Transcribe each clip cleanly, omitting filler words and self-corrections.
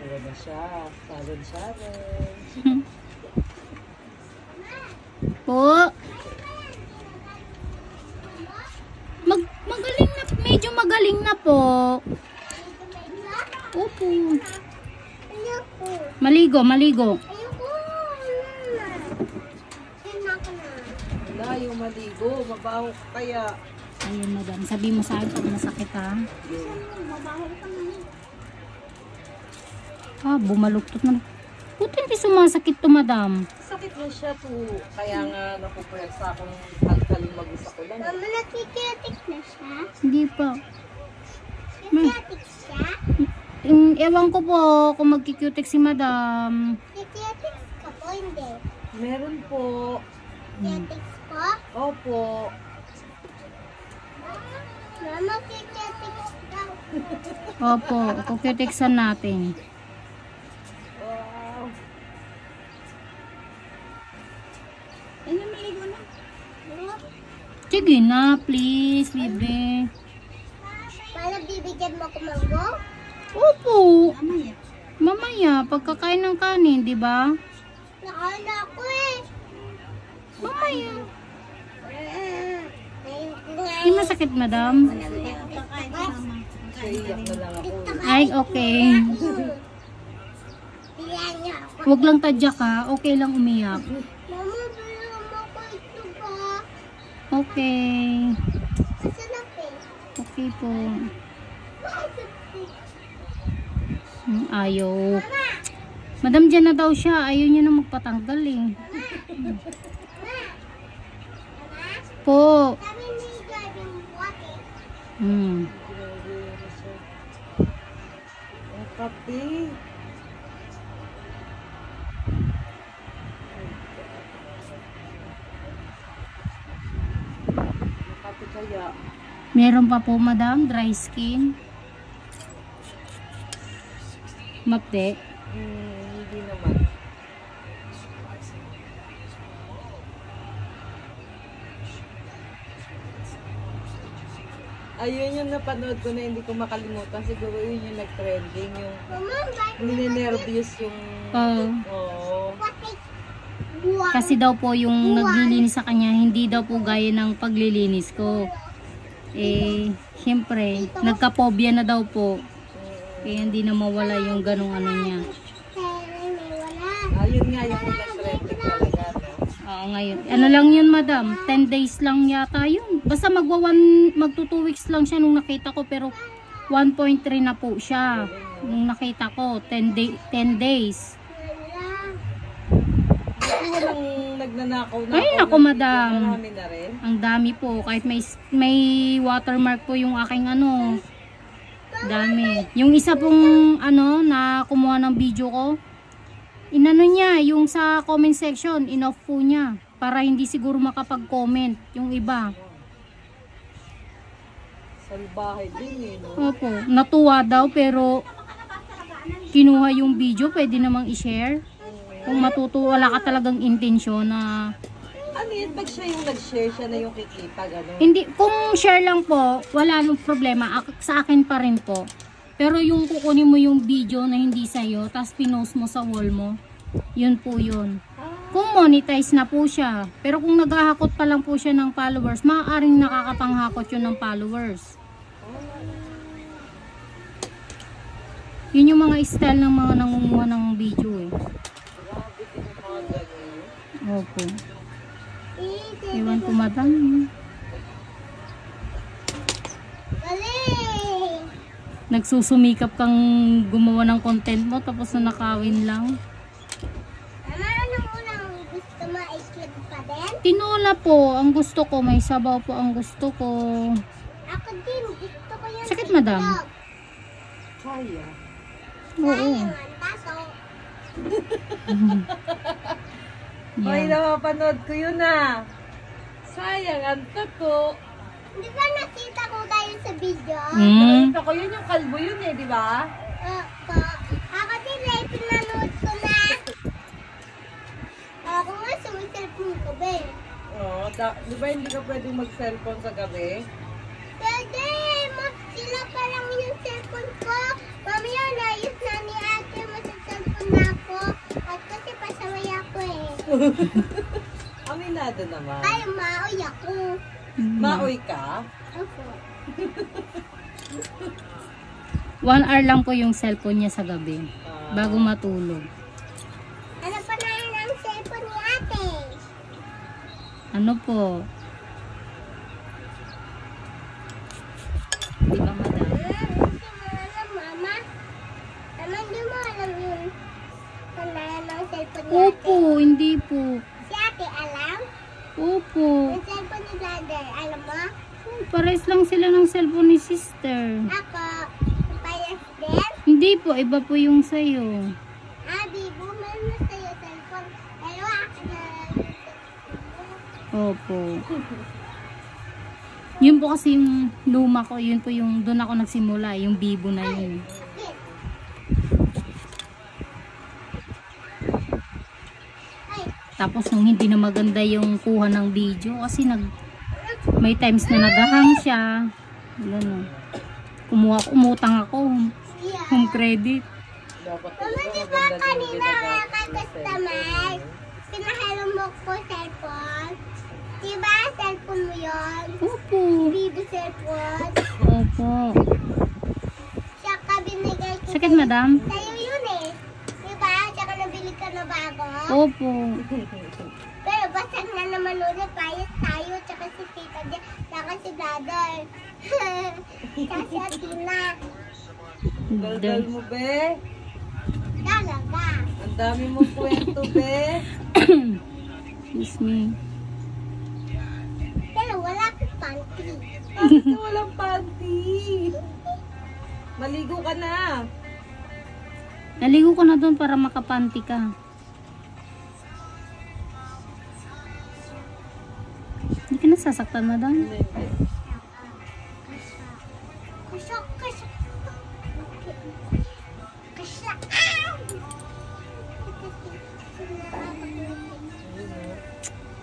Ayan na siya. Sharon. Po. Magaling na, medyo magaling na po. Opo. Maligo. Wala yung maligo. Mabaho kaya. Ayun, madam. Sabi mo sa akin pag masakit, ha? Bumaluktot na. Buti hindi sumasakit to, madam. Sakit na siya to. Kaya nga napupwersa akong kalkaling mag-isa ko lang. Mama, nakikitik na siya? Hindi pa. Nakikitik siya? Ewan ko po kung magkikitik si madam. Nakikitik ka po, hindi? Meron po. Nakikitik po? Opo. Mama, nakikitik daw. Opo, kukitiksan natin. Wow. Ano, maligo na? Sige na, please, libre. Para bibigyan mo ko mango? Opo. Mamaya, pagkakain ng kanin, di ba? Nakain na ako eh. Mamaya. Ngayon Hindi masakit, madam? Siya iyak na lang ako. Ay, okay. Bilang niya ako. Huwag lang tadyak, ha? Okay lang umiyak. Mama, bilang mo ko ito ba? Okay. Masarap eh. Okay po. Ayaw. Madam, dyan na daw siya. Ayaw niya na magpatanggal, eh. Po. Sabi ni driving water. Ang kape. Ang kape kaya. Meron pa po, madam. Dry skin. Mapde. Hindi naman. Ayun yung napanood ko na hindi ko makalimutan. Siguro yun yung nag-trending. Yung Mama, ninenervyos yung... Oo. buwan. Kasi daw po yung naglilinis sa kanya, hindi daw po gaya ng paglilinis ko. Eh, siyempre, nagka-phobia na daw po. Kaya hindi na mawala yung ganong ano niya. Ayun nga yung nag-trending talaga. No? Oo, ngayon. Ano lang yun, madam? 10 days lang yata yun. Basta magto 2 weeks lang siya nung nakita ko. Pero 1.3 na po siya. Nung nakita ko, 10 days. Hindi walang nagnanakaw na. Ay, naku, madam. Marami na rin. Ang dami po. Kahit may watermark po yung aking ano. Dami. Yung isa pong ano na kumuha ng video ko, inano niya yung sa comment section, in-off po niya para hindi siguro makapag-comment yung iba. Salbahe din eh, no? Opo, natuwa daw pero kinuha yung video, pwede namang i-share. Kung wala ka talagang intensyon na Ano yun? Pag siya yung nag-share, siya na yung kikita, gano'n? hindi, kung share lang po, wala nang problema. Sa akin pa rin po. Pero yung kukunin mo yung video na hindi sa'yo, tapos pinost mo sa wall mo, yun po yun. Kung monetize na po siya. Pero kung naghahakot pa lang po siya ng followers, maaaring nakakapanghakot yun ng followers. Yun yung mga style ng mga nangunguha ng video eh. Grabe din yung mga gano'n. Opo. Iwan ko, madam. Galing! Nagsusumikap kang gumawa ng content mo tapos na nakawin lang. Mama, anong unang gusto mo? Itlog pa din? Tinola po ang gusto ko. May sabaw po ang gusto ko. Ako din, gusto ko yung Sakit, madam? itlog. Kaya. Oo. Sayang ang taso. Ay, napapanood ko yun ah. Sayang, ang tato. Di ba nakita ko kayo sa video? Nakita ko yun yung kalbo yun eh, di ba? Pa, ako din ay pinanood ko na. Ako nga sumiselfon ko ba eh. Oo, di ba hindi ka pwedeng mag-cellphone sa gabi? Pwede, sila pa lang yung cellphone ko. Mamaya, naayos na ni ate, mas Aminado naman. Ay, maoy ako. Maoy ka? Opo. 1 hour lang po yung cellphone niya sa gabi. Ah. Bago matulog. Ano pa na yun ang cellphone ni ate? Ano po? Di ba, madam? Hindi mo alam, mama. Mama, hindi mo alam yun. Pandayan ng cellphone ni ate. Opo, hindi po. Si ate, alam? Opo. Yung cellphone ni brother, alam mo? Pares lang sila ng cellphone ni sister. Ako, payas din. Hindi po, iba po yung sayo. Bibo, meron na sa'yo cellphone. Pero ako na lang yung cellphone. Opo. Yun po kasi yung luma ko, yun po yung doon ako nagsimula, yung Bibo na yun. Ay, Tapos nung hindi na maganda yung kuha ng video kasi may times na naghahang siya. Ganun. Umutang ako. yeah. Home credit. Dapat Mama, di ba kanina ka-customer? Pinahalo mo ko cellphone. Di ba cellphone mo yun? Opo. Bibo cellphone. Opo. Siya ka binigay ko. Sakit, madam? Sa'yo yun eh. Di ba? Tsaka nabili ka na bago. Opo. Pero basag na naman ulit. Payas tayo. Tsaka si tita dyan. Tsaka si brother. Tsaka si Atina. daldal mo, be. Talaga. Ang dami mong kwento, be. Excuse me. Pero wala kang panty. Bakit ka walang panty? Maligo ka na. Naligo ko na doon para makapanti ka. Hindi ka nasasaktan, madam? Hindi, hindi. Kasya, kasya. Kasya.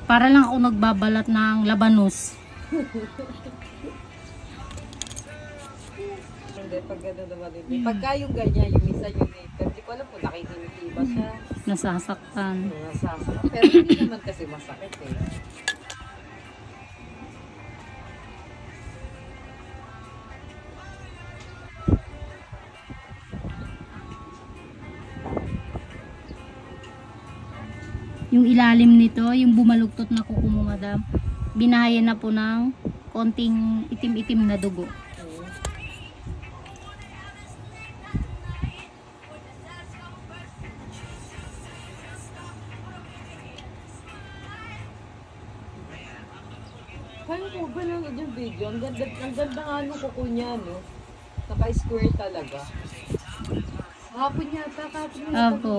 Para lang ako nagbabalat ng labanos. Hindi, pag gano'n naman hindi. Pagka yung ganyan, yung isa yung makeup, di ko alam kung nakikiniti ba siya. Nasasaktan. Nasasakit. Pero hindi naman kasi masakit eh. Yung ilalim nito, yung bumaluktot na kuko mo, madam, binahayan na po ng konting itim-itim na dugo. Kaya mo ba lang yung video? Ang ganda nga nung kuko niya, no? Naka-square talaga. Hapon yata, kahapon mo Opo.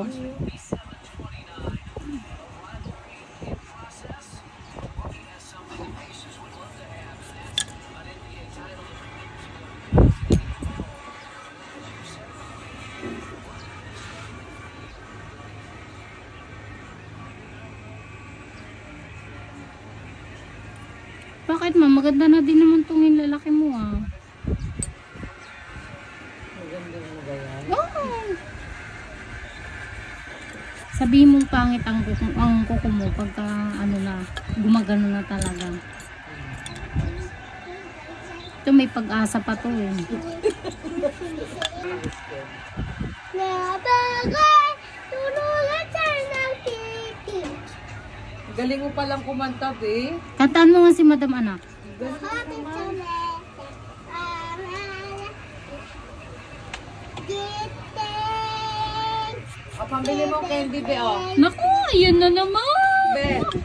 Bakit, ma'am? Maganda na din naman tong yung lalaki mo, ah. Maganda mo ganyan. Oo. Sabihin mong pangit ang kuko mo pagka ano na, gumagano na talaga. Ito may pag-asa pa to eh. Nabagay, tulungan sa ng titi. Galing mo palang kumanta, be. Kantaan mo nga si Madam Anak. Galing mo Kapit sa naman. mete, giting. O, pambili mo candy, be, oh. Naku, ayan na naman. Be, Naku.